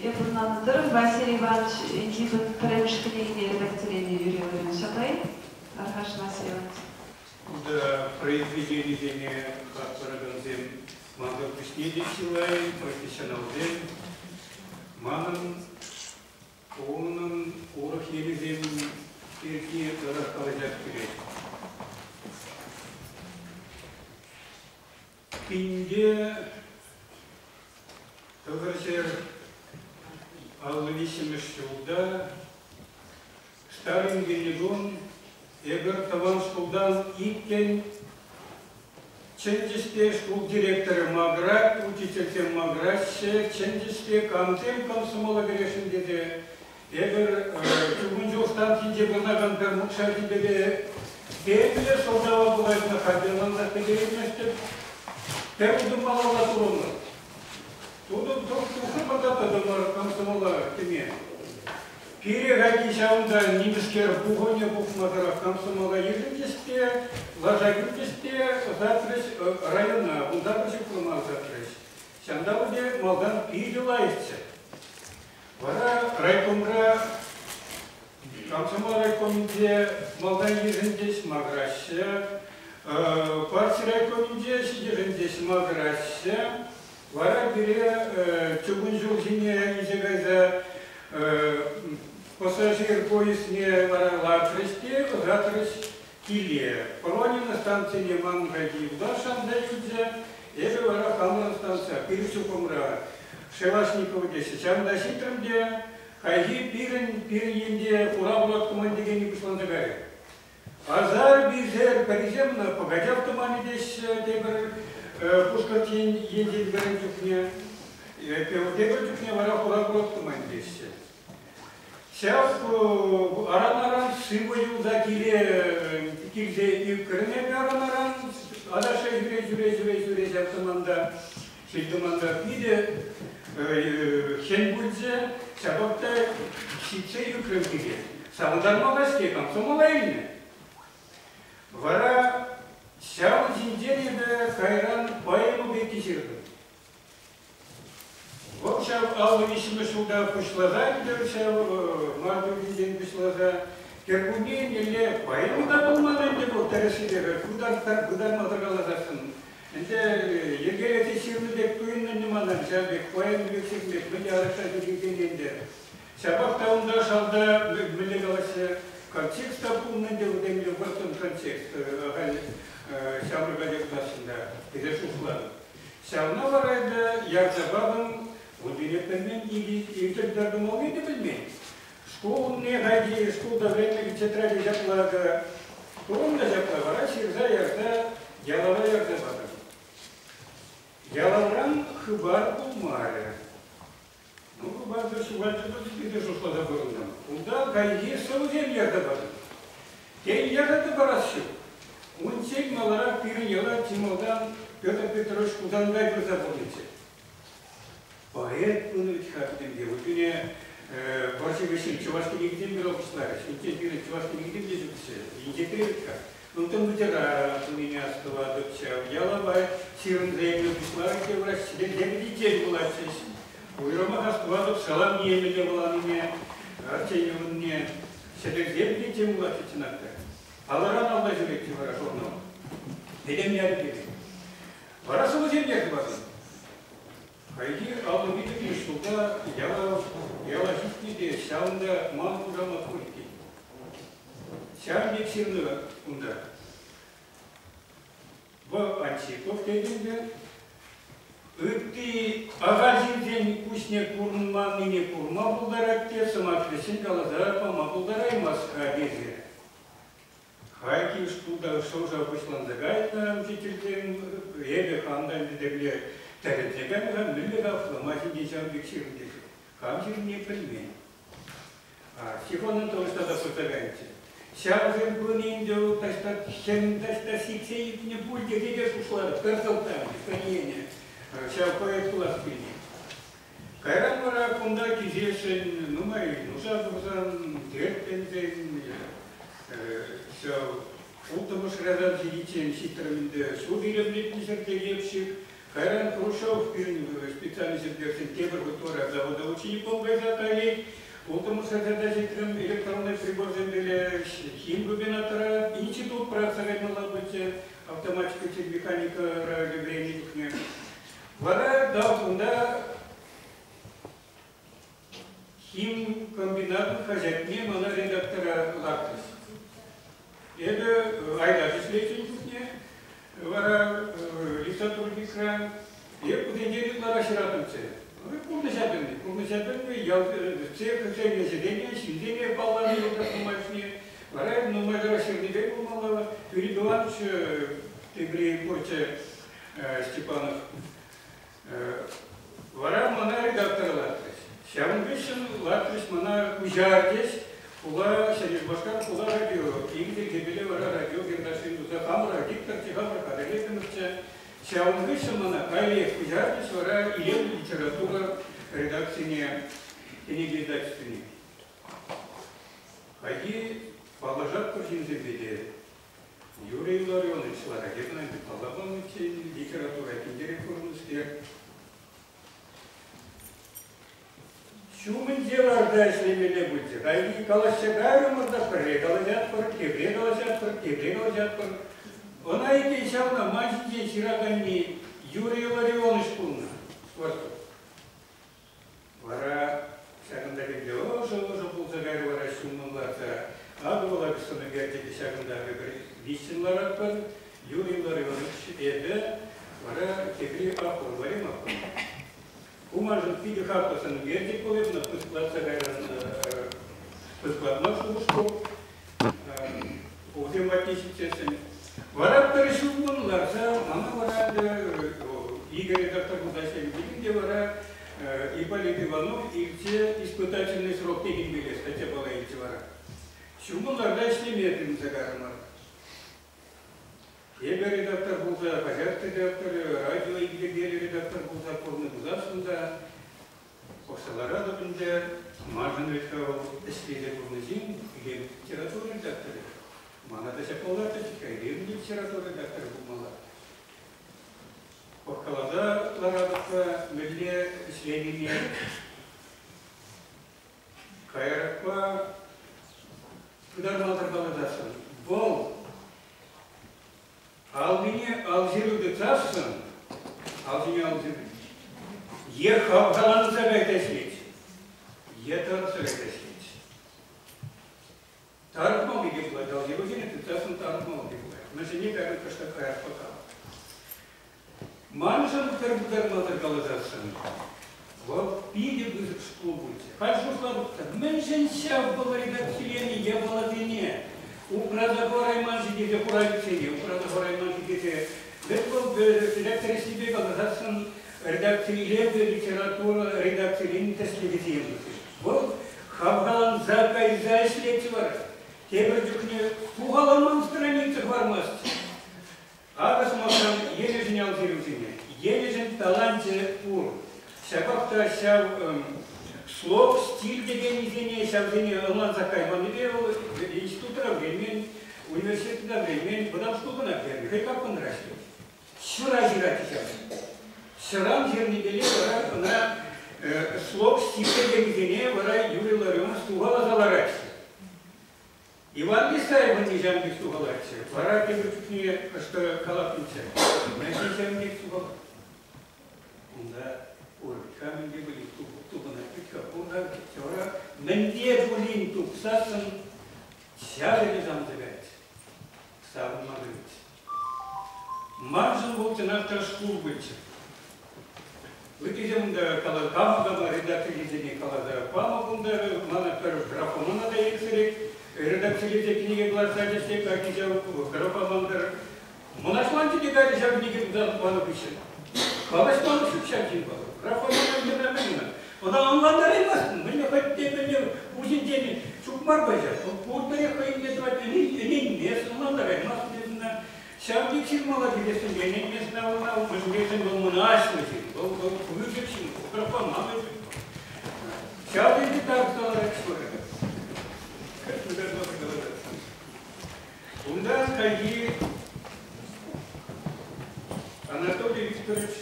Я благодарю Василий Иванович, интибы перемешкании редактории Юрия Владимировича Шатай. Архаш Василий Иванович. Да, произведение как парагонзем мандор пишнеди силай, профессионал дем, манам, онам, урах елизем, перки, раскалазят вперед. Пинде, Тогорсер, Аллависимешшуда, Старым Генегон, Егор Таван Шкулдан Иккен, Чендисте школ директора Маграт, учитель Маграссе, Чендисте Камтем Комсомола Грешин деде, Егор Чугунжу станции Дебурнаган Пермукшати деде, Петле Солдава бывает на Хабелан за Петериместе, Перуду Малала Туруна. Тут Тухапата Думар Комсомола Теме. Перегаки шаунда немецкие пугоня бухматора Комсомола ежедесте, ложагюдесте, затресь района, он затресь крума затресь. Шандауде Малдан пиделайся. Вара райкомра Комсомола райкомде Малдан ежедесь Маграся, партия райкомде ежедесь Маграся, вара бере Чугунжук зине изегайза пассажир поезд не варала Христе, затрась Килия. Полонин на станции Неман Гадив. Дашан даются, это вара Хамна станция, Пирсукумра, Шевашникова 10. Сам до Ситрам где, Хаги Пирин где, Урабулат командиге не пошла на горе. Азар Бизер, Париземна, погодя в тумане здесь, Дебр, Пушкартин, ездит в Городюкне, Дебр Дюкне, вара Урабулат командиге здесь. Сейчас аранаран символю закиле килзе и крыне аранаран адаша юре автоманда сельдоманда пиде хенбудзе сабакта ситсе юкрыне самудармагасте комсомолайне вара сяу зиндене да кайран поэму бекисирды. Вот сейчас Аллависима сюда пошла за, Марду Винден пошла за, Кергуне не ле, поэтому да был манен не был, Тересидер, куда матрагала за сын. Это егерь эти силы дек туинна не манен, сябек, поэм вексик мек, мне арашать Винден. Сябак таун да шалда, мелегалась контекст апунна, где вот именно в этом контекст, сябры гадек насында, и решушла. Сявна варайда, як забавым, вот директормен и тогда думал, не пойми. Школу не ходи, школу до времени тетради заплага. Он заплага, сирза ярда, ялава ярда бада. Ялавран хыбар умаря. Ну, хыбар да шувальча да теперь шушла заборона. Уда гайе саузем ярда бада. Тень ярда барасю. Он тень малара переняла Тимодан Петр Петрович Кудангай бы забудете. Поэт Пунович Хартемге, вот у меня Борисий Васильевич Чувашский нигде не был посларич, интересный Чувашский нигде не записал, интересно. Ну там ветеран у меня стала доча, я лавай, сирен заявил посларич, я врач, для детей была честь. У Ирома Хасквадов салам не имели была мне, Артемий мне, седых земли детей была чеченакта. Алларан Аллах живет тивара журнал. Идем не арпили. Варасову земли хватит. Хайди аллы видели, что да, я ложитни сяунда мампура матурки. Сяун мексирного кунда. В Антипов тегенде, ты агазин день пусне курма, мини курма булдаракте, самотлесин калазара по мабулдарай маска безе. Хайки шкуда шоужа вышлан загайна учитель ебе хандан дегле. Терезеган хан миллигав ламаси десян бексирн десян. Хамсир не пельмень. Сифонан то что-то сутаганте. Сяузен пунинду, ташта хем, ташта сиксеит не будет, где ушла, персал там, исполнение. Сяу поэт куласпини. Кайран мара кунда кизешен, ну май, ну шабузан, дертензен, сяу. Ултамыш разан сидичен ситраминде, субилем летнисер телепшик, Хайран Хрущев, специальный сентябрь, который завода учеников газетали, потому что задачием электронной прибор земли химгубинатора, институт працевать мала быть автоматика, механика, радиовременных. Вара да химкомбинат хозяйственный мана редактора лактис. Это айда исследование, вара литературника, и куда-нибудь на расширяемся. Полносябельный, я все хотели сидения баллами, домашние, вара, но мы расширили веку малого, Юрий Иванович, Тигрей Порча Степанов, вара мана редактора лактис. Шаман Вишен лактис мана ужардес, Кула Шаришбашкар, Кула радио, Игорь Гебелева радио, Гердашин, Захамра, диктор Тихамра, Кадалетовича, Шаман Вишен мана Олег Ужардес, вара или литература редакции книги издательственной. Хаги положат по Хинзебеде. Юрий Ларионович, Ларагетна, Палабанович, литература, Киндерекурнский. Шумын делар дальше имели будьте. Хайги калашчагару морда прегалазят порки, прегалазят порки, прегалазят порки. Она и кейсявна мачите чирагани Юрий Ларионович Кунна. Сквозь. Вара шагында бегле ожа был загар вара шумын ларца. Агула кысыны гертеки шагында висин лараппын. Юрий Ларионович это вара кебри апын, варим апын. Умажын пиди хаптасын гертек болет, на пысклад загайран пысклад ношушку. Узематичицесами. Вара перешумын ларца, ана вара Игорь редактор Гудасев, где вара Ипполит Иванов и те испытательный срок тегин были, статья была и тевара. Шумун лардачный метрин загармар. Ебер редактор был за хозяйственный редактор, радио и где редактор был за полный государственный, Оксаларада бенде, Мажин Ветхов, Эслизе Бурназин, или литературный редактор. Манатася Палаточка, или литературный редактор был мала. Похолода ларадовка, медле исследования, Кайраква, куда надо баладаться. Бол, Албине, Алжиру де Царсон, Алжине Алжиру, ехал Галан Загайта свеч, ехал Загайта свеч. Тарат мол где была, Алжиру де Царсон Тарат мол где была. Значит, не кажется, что Кайраква. Манжан тербудар галазасан. Вот пиди бы шклубуйте. Хочу слабо. Меньшин щав была редакция, я была вине. У прадогора и манжи где куралицей, у прадогора и манжи где. Это был редактор себе галазасан, редакция литература, редакция литературы. Вот хавгалан зака и зашлетивара. Теперь дюкне уголовном странице вармасти. Агас Махрам еле же не алзирузине, еле же таланте пур. Шабахта шав слов, стиль дегенизине, шавзине, он закайман верил, института времен, университета времен, потому что он например, и как он растет. Шура жирати шав. Шурам жирни бели, на слов, стиль дегенизине, вара Юрий Ларионович, стугала заларачи. Иван Лисаев не жамги сугалачи, вара певчукне, что халапница. Значит, жамги сугалачи. Да, ой, камень где были, туба на пиках, ура, вчера, менде булин тук, сасан, сяли зам загать, сам магрить. Маржан волча наша шкур быча. Вытязем да калакамга, редактор изени калада памагунда, мана перш графомана да ексерик, редакция книги глазадистей, как и взял графомандер. Монашланти дегали взял книги глазадистей пишет. Калашман шукшачин был. Графомандер не намеренно. Она онландарилась, мне хоть тебе узин день чукмар базя. Вот приехали мне звать, не место, онландарилась. Шамдик сильмала где-то, не знал, мы же был монашный, был выжившим, графомандер. Шамдик не так стало экспорта. Ундан Хаги Анатолий Викторович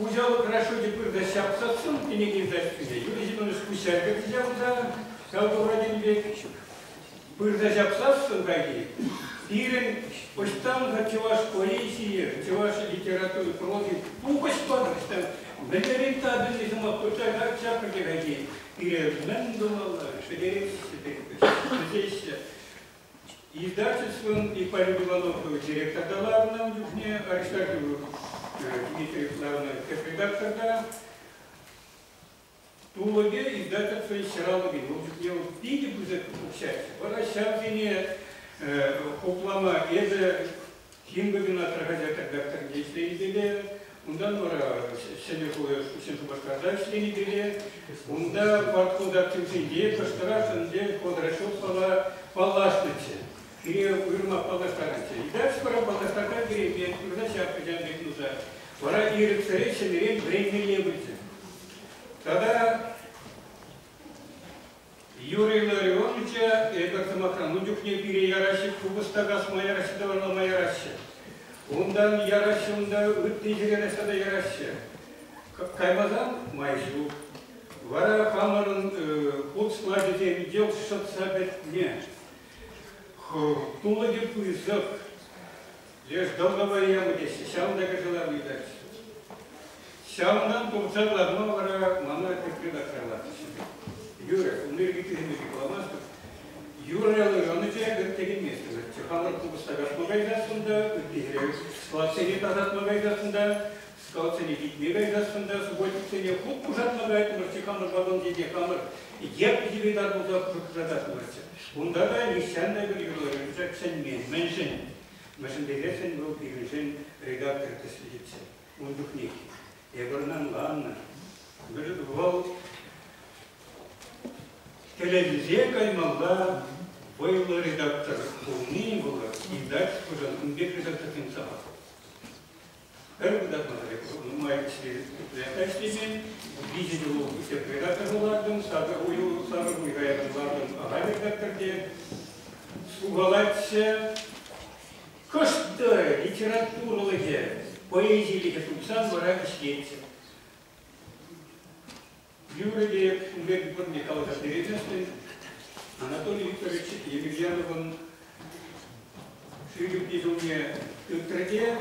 Пужал хорошо теперь до сяпсатсон, и не гизастыне. Юрий Зимонович Кусярка взял, да, сказал, вроде век. Пыр до сяпсатсон какие. Ирен, постам чуваш поэзии, чуваш литературы, прозы, пукость падает, там, наверняка, сама, как чапки какие. Ирен, мен думала, что здесь издательство, и Павел Иванов, директор, дала нам мне Аристотелю, Дмитрий Славный, как редактор, да, Тулоге, издательство и Сиралоги, мне в виде будет общаться. Ворощавление, Хоплама, это Химбовина, Трагадия, тогда действия изделия, ундан вара Сенехуя, Сенхубашкарда, члены изделия, унда парткуда активные, постараться, где подрашил палашницы. Где вырма паластаранте. И дальше пора паластака гребет, когда сейчас придем бегнуться. Пора и рецеречь, мереть, время не быть. Тогда Юрий Ларионовича, Эдвард Макрон, ну дюк не бери яращик, кубустагас моя раща, давала моя раща. Ундан яраща, унда вытыжерена сада яраща. Каймазан майжу. Вара камаран ход складите, дел что-то сабет не. Тулаги пызок, лишь долговая яма здесь, сяунда кажела выдать. Сяундан турцал одно вара, мама это предохрала. Юра, умерги ты не рекламастов. Юра Леонович, говорит, теги место. Чехамар кубустагас магайдасында, складцени тазат магайдасында, складцени бит магайдасында, субботицени худ пужат магайдасында, чехамар бабан деде хамар. Еп тебе дар булда кужатасында. Унда да нишанда bir yollarımıza sen men deresen bu bir редактор tesliçse. Unduk ne? Evrenen lanna. Bir bu televizyon kaymalla boylu редактор умный был и дальше уже он без редактора конца. Первый редактор ну мой если видели его все редактор ладом сагую играет ладом а редактор где уголаться кошта литература леге поэзия леге субсан вора исчезнет. Юрий умер под Николай Деревянский, Анатолий Викторович Емельянов, он ширю пизуне третье,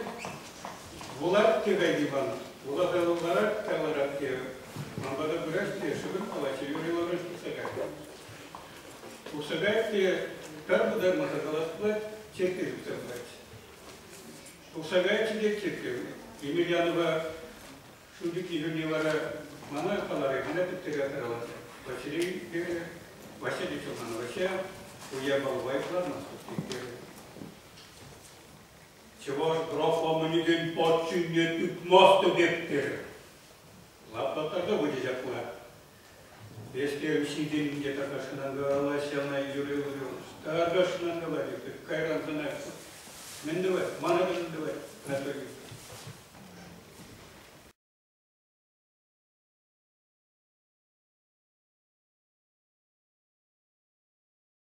Влад Кегайдиван, Влад Алварак, Каларатке, Мамбада Бурашке, Шуберпалачи, Юрий Лавреш Пусагайке. Пусагайке, Карбудар Матагаласплат, Черкер Пусагайке. Пусагайке Черкер, Емельянова, Шубики Юнивара, Мана Паларе, она подтягивала. Василий Василий Чумановича, уехал в Вайфлад, чего ж графа мне день подчинит, тут мост объекты. Лапа тогда будет заклад. Если сидим где-то кашнанга, сел на Юрий Лаврёвич, кашнанга, как Кайран Занайф. Мендовать, мана мендовать, Анатолий